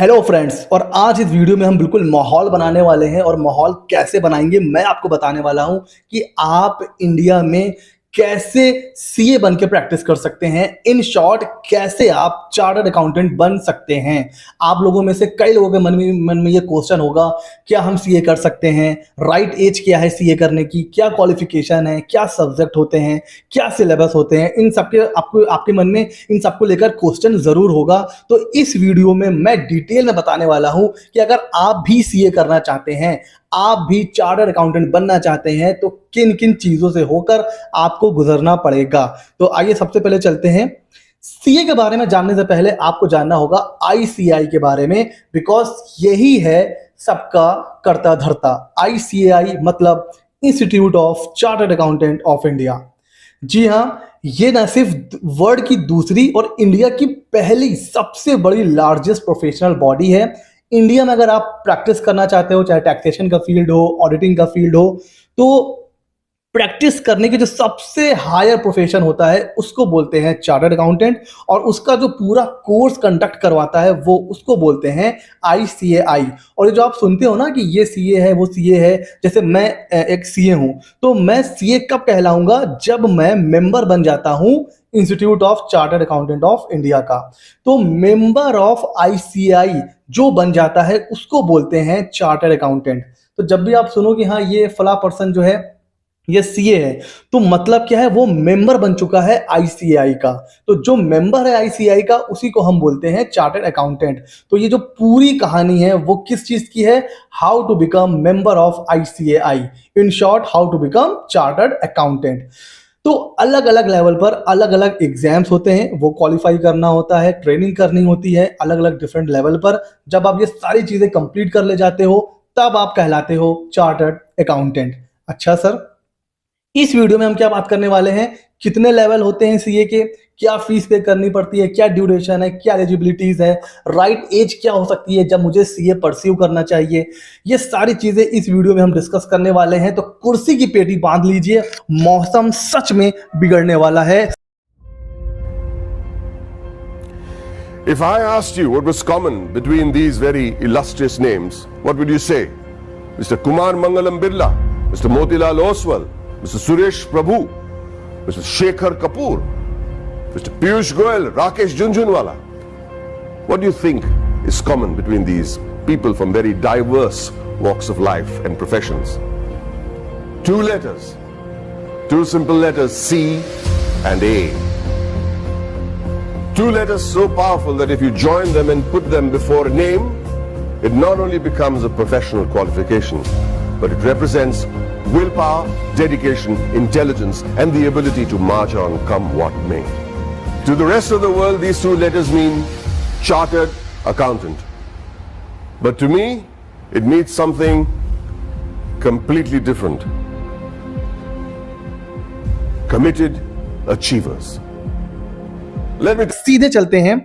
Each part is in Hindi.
Hello friends. और आज इस वीडियो में हम बिल्कुल माहौल बनाने वाले हैं। और माहौल कैसे बनाएंगे मैं आपको बताने वाला हूं कि आप इंडिया में कैसे सीए बन के प्रैक्टिस कर सकते हैं। इन शॉर्ट, कैसे आप चार्टर्ड अकाउंटेंट बन सकते हैं। आप लोगों में से कई लोगों के मन में ये क्वेश्चन होगा, क्या हम सीए कर सकते हैं, राइट एज क्या है सीए करने की, क्या क्वालिफिकेशन है, क्या सब्जेक्ट होते हैं, क्या सिलेबस होते हैं। इन सबके आपके मन में इन सबको लेकर क्वेश्चन जरूर होगा। तो इस वीडियो में मैं डिटेल में बताने वाला हूं कि अगर आप भी सीए करना चाहते हैं, आप भी चार्टर्ड अकाउंटेंट बनना चाहते हैं, तो किन किन चीजों से होकर आपको गुजरना पड़ेगा। तो आइए सबसे पहले चलते हैं। सीए के बारे में जानने से पहले आपको जानना होगा आईसीएआई के बारे में, बिकॉज यही है सबका करता धरता। आईसीएआई मतलब institute of chartered accountant of India. जी हाँ, ये न सिर्फ वर्ल्ड की दूसरी और इंडिया की पहली सबसे बड़ी लार्जेस्ट प्रोफेशनल बॉडी है। इंडिया में अगर आप प्रैक्टिस करना चाहते हो, चाहे टैक्सेशन का फील्ड हो, ऑडिटिंग का फील्ड हो, तो प्रैक्टिस करने की जो सबसे हायर प्रोफेशन होता है उसको बोलते हैं चार्टर्ड अकाउंटेंट। और उसका जो पूरा कोर्स कंडक्ट करवाता है वो उसको बोलते हैं आईसीएआई। और ये जो आप सुनते हो ना कि ये सीए है, वो सीए है, जैसे मैं एक सीए हूं, तो मैं सीए कब कहलाऊंगा? जब मैं मेंबर बन जाता हूं institute of chartered accountant of India का। तो मेंबर ऑफ आईसीएआई जो बन जाता है उसको बोलते हैं चार्टर्ड अकाउंटेंट। तो जब भी आप सुनो कि हाँ ये फला पर्सन जो है ये सीए है, तो मतलब क्या है? वो मेंबर बन चुका है आईसीएआई का। तो जो मेंबर है आईसीएआई का उसी को हम बोलते हैं चार्टर्ड अकाउंटेंट। तो ये जो पूरी कहानी है वो किस चीज की है? How to become member of ICAI, in short how to become chartered accountant. तो अलग अलग लेवल पर अलग अलग एग्जाम्स होते हैं, वो क्वालिफाई करना होता है, ट्रेनिंग करनी होती है अलग अलग डिफरेंट लेवल पर। जब आप ये सारी चीजें कंप्लीट कर ले जाते हो तब आप कहलाते हो चार्टर्ड अकाउंटेंट। अच्छा सर, इस वीडियो में हम क्या बात करने वाले हैं? कितने लेवल होते हैं सीए के, क्या फीस पे करनी पड़ती है, क्या ड्यूरेशन है, क्या एलिजिबिलिटीज है, राइट एज क्या हो सकती है जब मुझे सीए परस्यू करना चाहिए। ये सारी चीजें इस वीडियो में हम डिस्कस करने वाले हैं। तो कुर्सी की पेटी बांध लीजिए, मौसम सच में बिगड़ने वाला है। If I asked you what was common between these very illustrious names, what would you say? Mr. Kumar Mangalam Birla, Mr. Motilal Oswal, Mr. Suresh Prabhu, Mr. Shekhar Kapoor, Mr. Piyush Goyal, Rakesh Jhunjhunwala. What do you think is common between these people from very diverse walks of life and professions? Two letters, two simple letters, C and A. Two letters so powerful that if you join them and put them before a name, it not only becomes a professional qualification, but it represents willpower, dedication, intelligence, and the ability to march on come what may. To the rest of the world, these two letters mean chartered accountant. But to me, it means something completely different. Committed achievers. सीधे चलते हैं।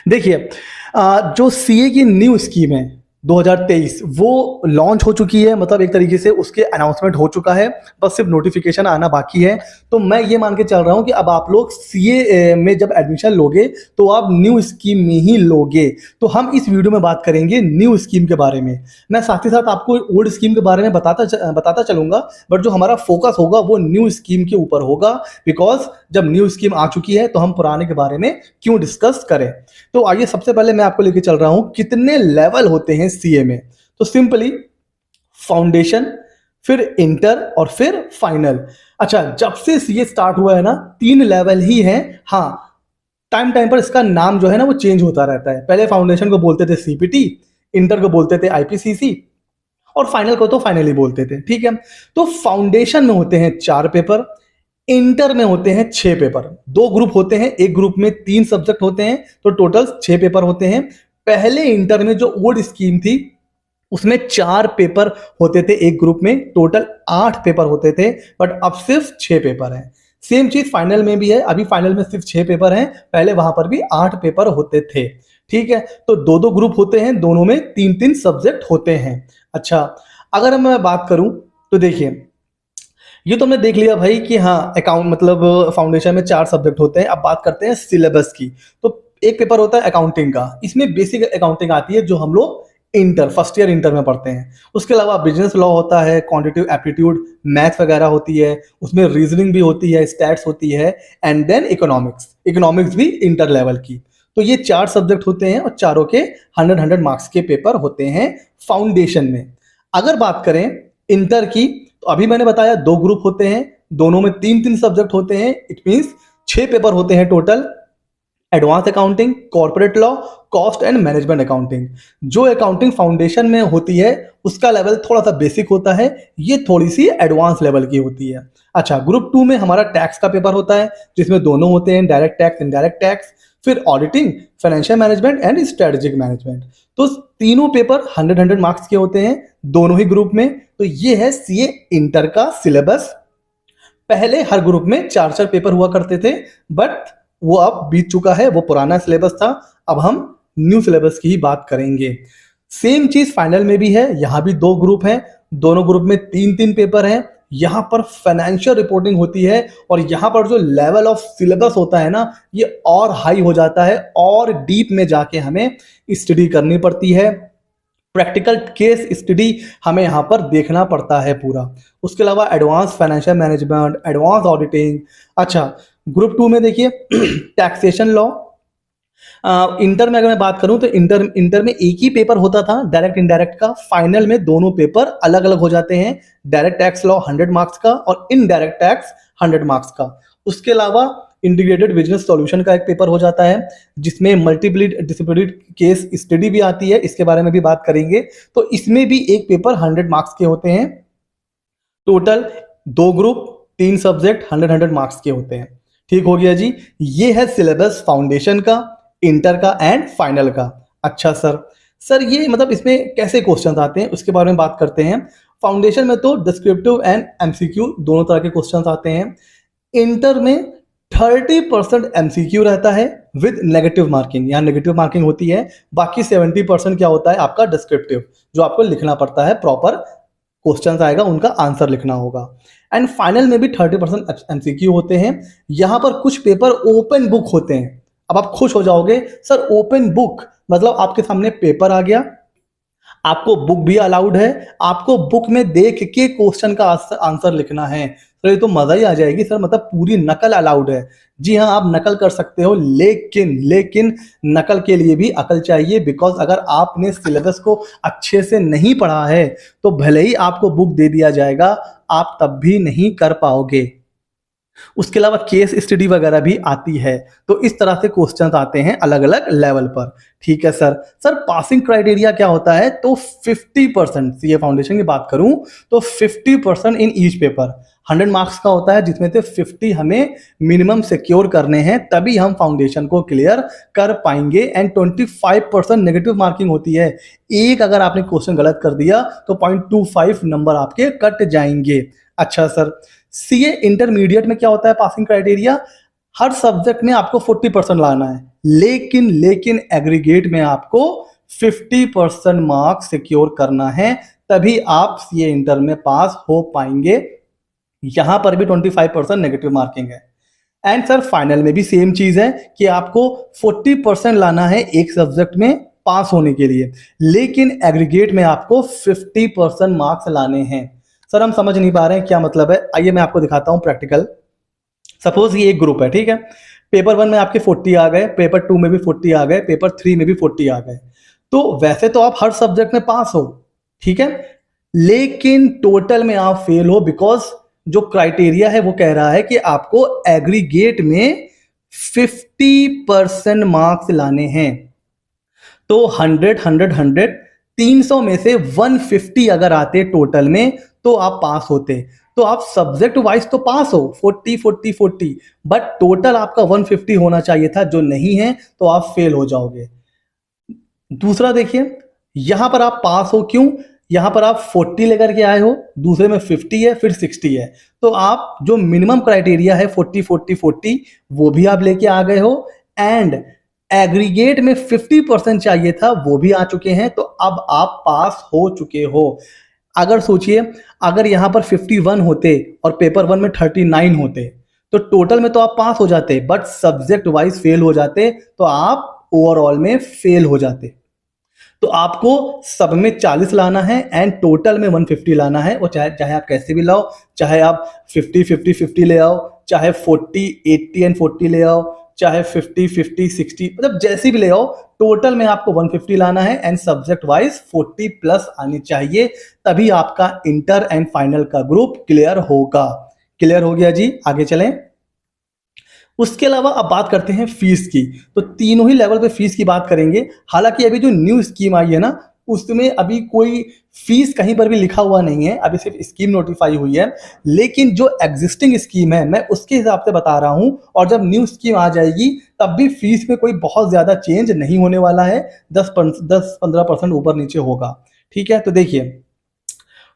देखिए, जो सीए की न्यू स्कीम है 2023 वो लॉन्च हो चुकी है। मतलब एक तरीके से उसके अनाउंसमेंट हो चुका है, बस सिर्फ नोटिफिकेशन आना बाकी है। तो मैं ये मान के चल रहा हूँ कि अब आप लोग सीए में जब एडमिशन लोगे तो आप न्यू स्कीम में ही लोगे। तो हम इस वीडियो में बात करेंगे न्यू स्कीम के बारे में। मैं साथ ही साथ आपको ओल्ड स्कीम के बारे में बताता चलूंगा, बट जो हमारा फोकस होगा वो न्यू स्कीम के ऊपर होगा। बिकॉज जब न्यू स्कीम आ चुकी है तो हम पुराने के बारे में क्यों डिस्कस करें। तो आइए सबसे पहले मैं आपको लेके चल रहा हूं कितने लेवल होते हैं सीए में। तो सिंपली फाउंडेशन, फिर इंटर और फिर फाइनल। अच्छा, जब से सीए स्टार्ट हुआ है ना 3 लेवल ही हैं। हाँ, टाइम टाइम पर इसका नाम जो है ना वो चेंज होता रहता है। पहले फाउंडेशन को बोलते थे सीपीटी, इंटर को बोलते थे आईपीसीसी और फाइनल को तो फाइनली बोलते थे। ठीक है, तो फाउंडेशन में होते हैं 4 पेपर, इंटर में होते हैं 6 पेपर। 2 ग्रुप होते हैं, एक ग्रुप में 3 सब्जेक्ट होते हैं, तो टोटल 6 पेपर होते हैं। पहले इंटर में जो ओल्ड स्कीम थी उसमें 4 पेपर होते थे एक ग्रुप में, टोटल 8 पेपर होते थे, बट अब सिर्फ 6 पेपर हैं। सेम चीज फाइनल में भी है, अभी फाइनल में सिर्फ 6 पेपर हैं, पहले वहां पर भी 8 पेपर होते थे। ठीक है, तो 2-2 ग्रुप होते हैं, दोनों में 3-3 सब्जेक्ट होते हैं। अच्छा, अगर मैं बात करूं तो देखिए, ये तो हमने देख लिया भाई कि हाँ अकाउंट मतलब फाउंडेशन में 4 सब्जेक्ट होते हैं। अब बात करते हैं सिलेबस की। तो एक पेपर होता है अकाउंटिंग का, इसमें बेसिक अकाउंटिंग आती है जो हम लोग फर्स्ट ईयर इंटर में पढ़ते हैं। उसके अलावा बिजनेस लॉ होता है, क्वांटिटेटिव एप्टीट्यूड मैथ्स वगैरह होती है, उसमें रीजनिंग भी होती है, स्टैट्स होती है, एंड देन इकोनॉमिक्स भी इंटर लेवल की। तो ये 4 सब्जेक्ट होते हैं और चारों के 100 मार्क्स के पेपर होते हैं फाउंडेशन में। अगर बात करें इंटर की, तो अभी मैंने बताया 2 ग्रुप होते हैं, दोनों में 3-3 सब्जेक्ट होते हैं। इट मीन्स 6 पेपर होते हैं total. Advance accounting, corporate law, cost and management accounting. जो अकाउंटिंग फाउंडेशन में होती है उसका लेवल थोड़ा सा बेसिक होता है, ये थोड़ी सी एडवांस लेवल की होती है। अच्छा, ग्रुप 2 में हमारा टैक्स का पेपर होता है जिसमें दोनों होते हैं, डायरेक्ट टैक्स, इनडायरेक्ट टैक्स, फिर auditing, financial management and strategic management. तो तीनों पेपर 100 मार्क्स के होते हैं दोनों ही ग्रुप में। तो ये है सीए इंटर का सिलेबस। पहले हर ग्रुप में 4-4 पेपर हुआ करते थे, बट वो अब बीत चुका है, वो पुराना सिलेबस था। अब हम न्यू सिलेबस की ही बात करेंगे। सेम चीज फाइनल में भी है, यहां भी 2 ग्रुप हैं, दोनों ग्रुप में 3-3 पेपर हैं। यहां पर फाइनेंशियल रिपोर्टिंग होती है और यहां पर जो लेवल ऑफ सिलेबस होता है ना, ये और हाई हो जाता है, और डीप में जाके हमें स्टडी करनी पड़ती है। प्रैक्टिकल केस स्टडी हमें यहाँ पर देखना पड़ता है पूरा। उसके अलावा advance financial management, advance auditing. अच्छा, ग्रुप 2 में देखिए टैक्सेशन लॉ। इंटर में अगर मैं बात करूं तो इंटर में एक ही पेपर होता था डायरेक्ट इनडायरेक्ट का। फाइनल में दोनों पेपर अलग अलग हो जाते हैं, डायरेक्ट टैक्स लॉ 100 मार्क्स का और इनडायरेक्ट टैक्स 100 मार्क्स का। उसके अलावा इंटीग्रेटेड बिजनेस सॉल्यूशन का एक पेपर हो जाता है जिसमें मल्टीपल डिसिप्लिनरी केस स्टडी भी आती है, इसके बारे में भी बात करेंगे। तो इसमें भी एक पेपर 100 मार्क्स के होते हैं। टोटल 2 ग्रुप, 3 सब्जेक्ट 100 मार्क्स के होते हैं। ठीक हो गया जी। ये है सिलेबस फाउंडेशन का, इंटर का एंड फाइनल का। अच्छा सर ये मतलब इसमें कैसे क्वेश्चंस आते हैं उसके बारे में बात करते हैं। फाउंडेशन में तो डिस्क्रिप्टिव एंड एमसीक्यू दोनों तरह के क्वेश्चंस आते हैं। इंटर में 30% एमसीक्यू रहता है विद नेगेटिव मार्किंग, यहाँ नेगेटिव मार्किंग होती है। बाकी 70% क्या होता है आपका डिस्क्रिप्टिव, जो आपको लिखना पड़ता है, प्रॉपर क्वेश्चंस आएगा उनका आंसर लिखना होगा। एंड फाइनल में भी 30% एमसीक्यू होते हैं। यहाँ पर कुछ पेपर ओपन बुक होते हैं। अब आप खुश हो जाओगे, सर ओपन बुक मतलब आपके सामने पेपर आ गया, आपको बुक भी अलाउड है, आपको बुक में देख के क्वेश्चन का आंसर लिखना है। तो ये तो मजा ही आ जाएगी सर, मतलब पूरी नकल अलाउड है। जी हाँ, आप नकल कर सकते हो, लेकिन नकल के लिए भी अकल चाहिए। बिकॉज अगर आपने सिलेबस को अच्छे से नहीं पढ़ा है तो भले ही आपको बुक दे दिया जाएगा, आप तब भी नहीं कर पाओगे। उसके अलावा केस स्टडी वगैरह भी आती है। तो इस तरह से क्वेश्चंस आते हैं अलग अलग लेवल पर। ठीक है सर पासिंग क्राइटेरिया क्या होता है? तो 50%, सीए फाउंडेशन की बात करूं तो 50% इन ईच पेपर 100 मार्क्स का होता है, जिसमें से 50 हमें मिनिमम सिक्योर करने हैं, तभी हम फाउंडेशन को क्लियर कर पाएंगे। एंड 25% नेगेटिव मार्किंग होती है। एक अगर आपने क्वेश्चन गलत कर दिया तो 0.25 नंबर आपके कट जाएंगे। अच्छा सर, सीए इंटरमीडिएट में क्या होता है पासिंग क्राइटेरिया? हर सब्जेक्ट में आपको 40% लाना है, लेकिन एग्रीगेट में आपको 50% मार्क्स सिक्योर करना है, तभी आप सीए इंटर में पास हो पाएंगे। यहां पर भी 25% नेगेटिव मार्किंग है। एंड सर फाइनल में भी सेम चीज है कि आपको 40% लाना है एक सब्जेक्ट में पास होने के लिए, लेकिन एग्रीगेट में आपको 50% मार्क्स लाने हैं। सर हम समझ नहीं पा रहे हैं क्या मतलब है, आइए मैं आपको दिखाता हूं प्रैक्टिकल। सपोज ये एक ग्रुप है, ठीक है, पेपर 1 में आपके 40 आ गए, पेपर 2 में भी 40 आ गए, पेपर 3 में भी 40 आ गए। तो वैसे तो आप हर सब्जेक्ट में पास हो, ठीक है, लेकिन टोटल में आप फेल हो। बिकॉज जो क्राइटेरिया है वो कह रहा है कि आपको एग्रीगेट में 50% मार्क्स लाने हैं। तो 100 300 में से 150 अगर आते टोटल में तो आप पास होते। तो आप सब्जेक्ट वाइज तो पास हो 40, बट टोटल आपका 150 होना चाहिए था, जो नहीं है तो आप फेल हो जाओगे। दूसरा देखिए, यहां पर आप पास हो क्यों? यहां पर आप 40 लेकर के आए हो, दूसरे में 50 है, फिर 60 है। तो आप जो मिनिमम क्राइटेरिया है 40 वो भी आप लेके आ गए हो। एंड एग्रीगेट में 50% चाहिए था, वो भी आ चुके हैं। तो अब आप पास हो चुके हो। अगर सोचिए, अगर यहां पर 51 होते और पेपर 1 में 39 होते तो टोटल में तो आप पास हो जाते, बट सब्जेक्ट वाइज फेल हो जाते, तो आप ओवरऑल में फेल हो जाते। तो आपको सब में 40 लाना है एंड टोटल में 150 लाना है। और चाहे आप कैसे भी लाओ, चाहे आप 50-50-50 ले आओ, चाहे 40-80 एंड 40 ले आओ, चाहे 50-50-60, मतलब जैसे भी ले आओ, टोटल में आपको 150 लाना है एंड सब्जेक्ट वाइज 40 प्लस आनी चाहिए, तभी आपका इंटर एंड फाइनल का ग्रुप क्लियर होगा। क्लियर हो गया जी, आगे चलें। उसके अलावा अब बात करते हैं फीस की। तो तीनों ही लेवल पे फीस की बात करेंगे। हालांकि अभी जो न्यू स्कीम आई है ना, उसमें अभी कोई फीस कहीं पर भी लिखा हुआ नहीं है, अभी सिर्फ स्कीम नोटिफाई हुई है। लेकिन जो एग्जिस्टिंग स्कीम है मैं उसके हिसाब से बता रहा हूं, और जब न्यू स्कीम आ जाएगी तब भी फीस में कोई बहुत ज्यादा चेंज नहीं होने वाला है, 10-15% ऊपर नीचे होगा। ठीक है, तो देखिए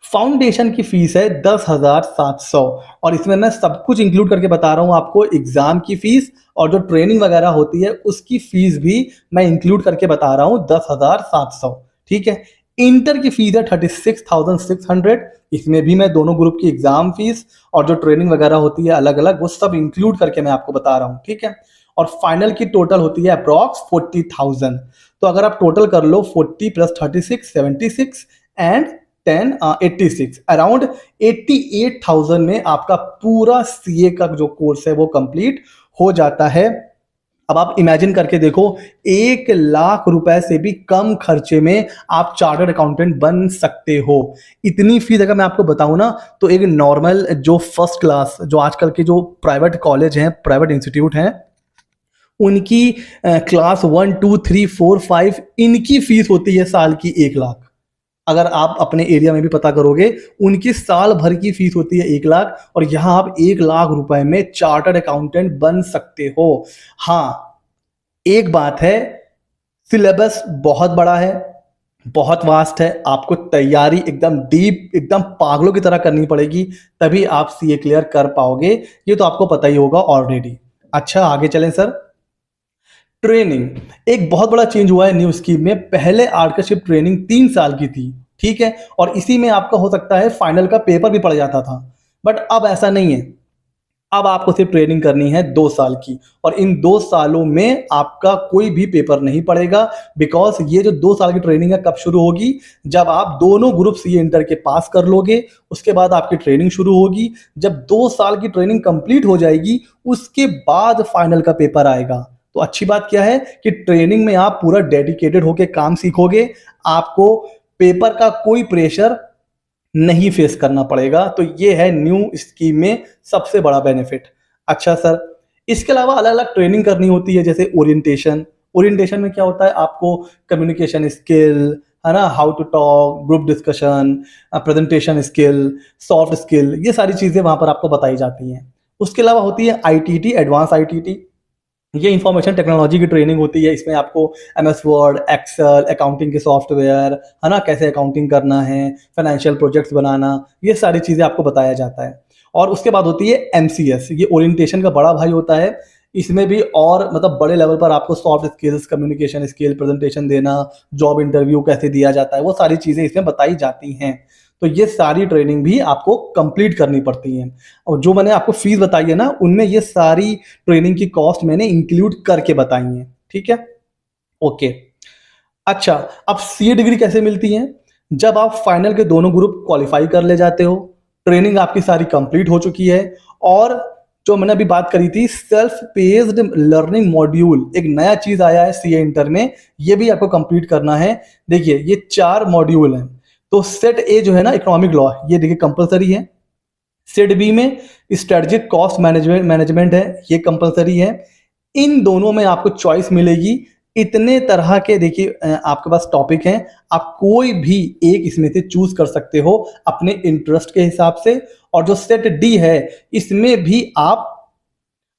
फाउंडेशन की फीस है 10,700, और इसमें मैं सब कुछ इंक्लूड करके बता रहा हूं आपको। एग्जाम की फीस और जो ट्रेनिंग वगैरह होती है उसकी फीस भी मैं इंक्लूड करके बता रहा हूं, 10,700। ठीक है, इंटर की फीस है 36,600। इसमें भी मैं दोनों ग्रुप की एग्जाम फीस और जो ट्रेनिंग वगैरह होती है अलग अलग, वो सब इंक्लूड करके मैं आपको बता रहा हूं। ठीक है, और फाइनल की टोटल होती है अप्रॉक्स 40,000। तो अगर आप टोटल कर लो 40 प्लस 36 76 एंड 86, अराउंड 88,000 में आपका पूरा सीए का जो कोर्स है वो कंप्लीट हो जाता है। अब आप इमेजिन करके देखो, 1 लाख रुपए से भी कम खर्चे में आप चार्टर्ड अकाउंटेंट बन सकते हो। इतनी फीस अगर मैं आपको बताऊं ना, तो एक नॉर्मल जो फर्स्ट क्लास, जो आजकल के जो प्राइवेट कॉलेज हैं, प्राइवेट इंस्टीट्यूट हैं, उनकी क्लास 1 2 3 4 5 इनकी फीस होती है साल की 1 लाख। अगर आप अपने एरिया में भी पता करोगे, उनकी साल भर की फीस होती है 1 लाख, और यहां आप 1 लाख रुपए में चार्टर्ड अकाउंटेंट बन सकते हो। हाँ, एक बात है, सिलेबस बहुत बड़ा है, बहुत वास्ट है, आपको तैयारी एकदम डीप, एकदम पागलों की तरह करनी पड़ेगी, तभी आप सीए क्लियर कर पाओगे। ये तो आपको पता ही होगा ऑलरेडी। अच्छा, आगे चलें सर। ट्रेनिंग, एक बहुत बड़ा चेंज हुआ है न्यू स्कीम में। पहले आर्टरशिप ट्रेनिंग 3 साल की थी, ठीक है, और इसी में आपका हो सकता है फाइनल का पेपर भी पड़ जाता था, बट अब ऐसा नहीं है। अब आपको सिर्फ ट्रेनिंग करनी है 2 साल की, और इन 2 सालों में आपका कोई भी पेपर नहीं पड़ेगा। बिकॉज ये जो 2 साल की ट्रेनिंग है कब शुरू होगी, जब आप दोनों ग्रुप सीए इंटर के पास कर लोगे, उसके बाद आपकी ट्रेनिंग शुरू होगी। जब 2 साल की ट्रेनिंग कंप्लीट हो जाएगी, उसके बाद फाइनल का पेपर आएगा। तो अच्छी बात क्या है कि ट्रेनिंग में आप पूरा डेडिकेटेड होकर काम सीखोगे, आपको पेपर का कोई प्रेशर नहीं फेस करना पड़ेगा। तो ये है न्यू स्कीम में सबसे बड़ा बेनिफिट। अच्छा सर, इसके अलावा अलग अलग ट्रेनिंग करनी होती है, जैसे ओरिएंटेशन। ओरिएंटेशन में क्या होता है, आपको कम्युनिकेशन स्किल, है ना, how to talk, group discussion, presentation skill, soft skill, ये सारी चीजें वहां पर आपको बताई जाती हैं। उसके अलावा होती है आईटीटी, एडवांस आईटीटी, ये इंफॉर्मेशन टेक्नोलॉजी की ट्रेनिंग होती है। इसमें आपको एमएस वर्ड, एक्सेल, अकाउंटिंग के सॉफ्टवेयर, है ना, कैसे अकाउंटिंग करना है, फाइनेंशियल प्रोजेक्ट्स बनाना, ये सारी चीज़ें आपको बताया जाता है। और उसके बाद होती है एमसीएस, ये ओरिएंटेशन का बड़ा भाई होता है। इसमें भी और मतलब बड़े लेवल पर आपको soft skills, communication skill, presentation देना, जॉब इंटरव्यू कैसे दिया जाता है, वो सारी चीज़ें इसमें बताई जाती हैं। तो ये सारी ट्रेनिंग भी आपको कंप्लीट करनी पड़ती है, और जो मैंने आपको फीस बताई है ना, उनमें ये सारी ट्रेनिंग की कॉस्ट मैंने इंक्लूड करके बताई है। ठीक है, ओके। अच्छा, अब सीए डिग्री कैसे मिलती है? जब आप फाइनल के दोनों ग्रुप क्वालिफाई कर ले जाते हो, ट्रेनिंग आपकी सारी कंप्लीट हो चुकी है, और जो मैंने अभी बात करी थी सेल्फ पेस्ड लर्निंग मॉड्यूल, एक नया चीज आया है सीए इंटर में, ये भी आपको कंप्लीट करना है। देखिए ये 4 मॉड्यूल हैं। तो सेट ए जो है ना, इकोनॉमिक लॉ, ये देखिए कंपलसरी है। सेट बी में स्ट्रेटेजिक कॉस्ट मैनेजमेंट है, ये कंपलसरी है। इन दोनों में आपको चॉइस मिलेगी। इतने तरह के देखिए आपके पास टॉपिक हैं, आप कोई भी एक इसमें से चूज कर सकते हो अपने इंटरेस्ट के हिसाब से। और जो सेट डी है, इसमें भी आप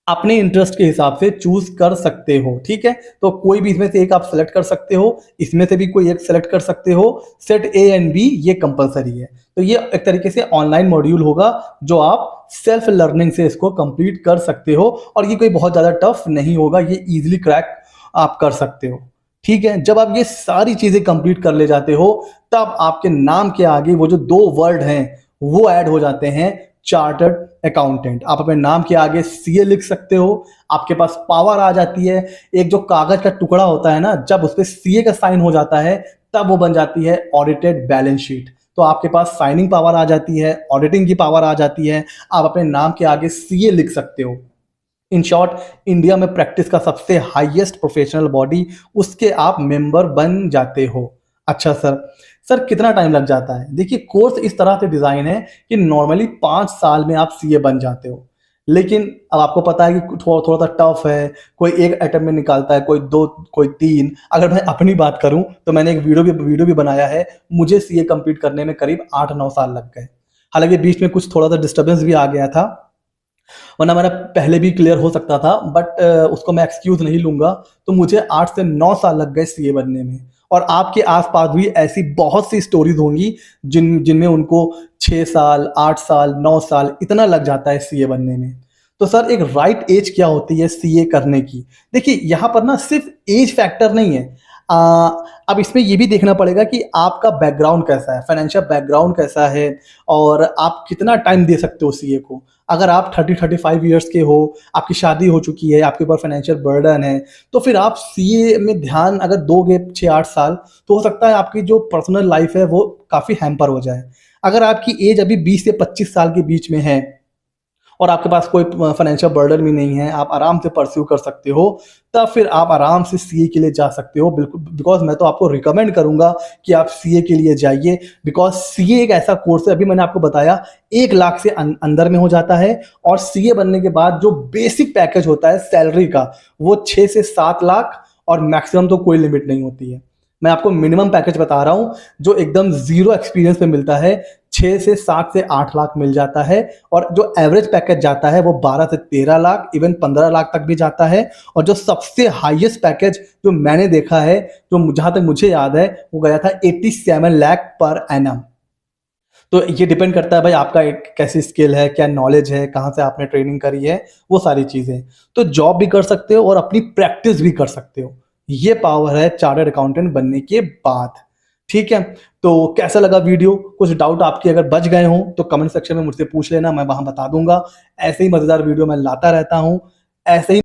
अपने इंटरेस्ट के हिसाब से चूज कर सकते हो। ठीक है, तो कोई भी इसमें से एक आप सेलेक्ट कर सकते हो, इसमें से भी कोई एक सेलेक्ट कर सकते हो। सेट ए एंड बी ये कंपलसरी है। तो ये एक तरीके से ऑनलाइन मॉड्यूल होगा, जो आप सेल्फ लर्निंग से इसको कंप्लीट कर सकते हो, और ये कोई बहुत ज्यादा टफ नहीं होगा, ये इजीली क्रैक आप कर सकते हो। ठीक है, जब आप ये सारी चीजें कंप्लीट कर ले जाते हो, तब आपके नाम के आगे वो जो 2 वर्ड हैं वो ऐड हो जाते हैं, चार्टर्ड अकाउंटेंट। आप अपने नाम के आगे सीए लिख सकते हो, आपके पास पावर आ जाती है। एक जो कागज का टुकड़ा होता है ना, जब उस पर सीए का साइन हो जाता है तब वो बन जाती है ऑडिटेड बैलेंस शीट। तो आपके पास साइनिंग पावर आ जाती है, ऑडिटिंग की पावर आ जाती है, आप अपने नाम के आगे सीए लिख सकते हो। इन शॉर्ट, इंडिया में प्रैक्टिस का सबसे हाईएस्ट प्रोफेशनल बॉडी, उसके आप मेंबर बन जाते हो। अच्छा सर कितना टाइम लग जाता है? देखिए, कोर्स इस तरह से डिजाइन है कि नॉर्मली 5 साल में आप सीए बन जाते हो, लेकिन अब आपको पता है कि थोड़ा थोड़ा सा टफ है। कोई एक अटेम्प्ट में निकालता है, कोई 2, कोई 3। अगर मैं अपनी बात करूं तो मैंने एक वीडियो भी बनाया है, मुझे सीए कंप्लीट करने में करीब 8-9 साल लग गए। हालांकि बीच में कुछ थोड़ा सा डिस्टर्बेंस भी आ गया था, वरना मेरा पहले भी क्लियर हो सकता था, बट उसको मैं एक्सक्यूज नहीं लूंगा। तो मुझे 8 से 9 साल लग गए सीए बनने में। और आपके आसपास भी ऐसी बहुत सी स्टोरीज होंगी जिनमें उनको 6 साल, 8 साल, 9 साल इतना लग जाता है सीए बनने में। तो सर, एक राइट एज क्या होती है सीए करने की? देखिए, यहाँ पर ना सिर्फ एज फैक्टर नहीं है। अब इसमें ये भी देखना पड़ेगा कि आपका बैकग्राउंड कैसा है, फाइनेंशियल बैकग्राउंड कैसा है, और आप कितना टाइम दे सकते हो सीए को। अगर आप 30-35 ईयर्स के हो, आपकी शादी हो चुकी है, आपके ऊपर फाइनेंशियल बर्डन है, तो फिर आप सीए में ध्यान अगर दोगे 6-8 साल, तो हो सकता है आपकी जो पर्सनल लाइफ है वो काफ़ी हैम्पर हो जाए। अगर आपकी एज अभी 20 से 25 साल के बीच में है और आपके पास कोई फाइनेंशियल बर्डन भी नहीं है, आप आराम से परस्यू कर सकते हो, तब फिर आप आराम से सीए के लिए जा सकते हो। बिल्कुल, बिकॉज मैं तो आपको रिकमेंड करूंगा कि आप सीए के लिए जाइए, बिकॉज सीए एक ऐसा कोर्स है, अभी मैंने आपको बताया 1 लाख से अंदर में हो जाता है। और सीए बनने के बाद जो बेसिक पैकेज होता है सैलरी का, वो 6 से 7 लाख, और मैक्सिमम तो कोई लिमिट नहीं होती है। मैं आपको मिनिमम पैकेज बता रहा हूं जो एकदम जीरो एक्सपीरियंस पे मिलता है, 6 से 7 से 8 लाख मिल जाता है। और जो एवरेज पैकेज जाता है वो 12 से 13 लाख, इवन 15 लाख तक भी जाता है। और जो सबसे हाईएस्ट पैकेज जो मैंने देखा है, जो जहां तक मुझे याद है, वो गया था 87 लाख पर एनम। तो ये डिपेंड करता है भाई आपका कैसी स्किल है, क्या नॉलेज है, कहाँ से आपने ट्रेनिंग करी है, वो सारी चीजें। तो जॉब भी कर सकते हो और अपनी प्रैक्टिस भी कर सकते हो। ये पावर है चार्टर्ड अकाउंटेंट बनने के बाद। ठीक है, तो कैसा लगा वीडियो? कुछ डाउट आपके अगर बच गए हों तो कमेंट सेक्शन में मुझसे पूछ लेना, मैं वहां बता दूंगा। ऐसे ही मजेदार वीडियो मैं लाता रहता हूं, ऐसे ही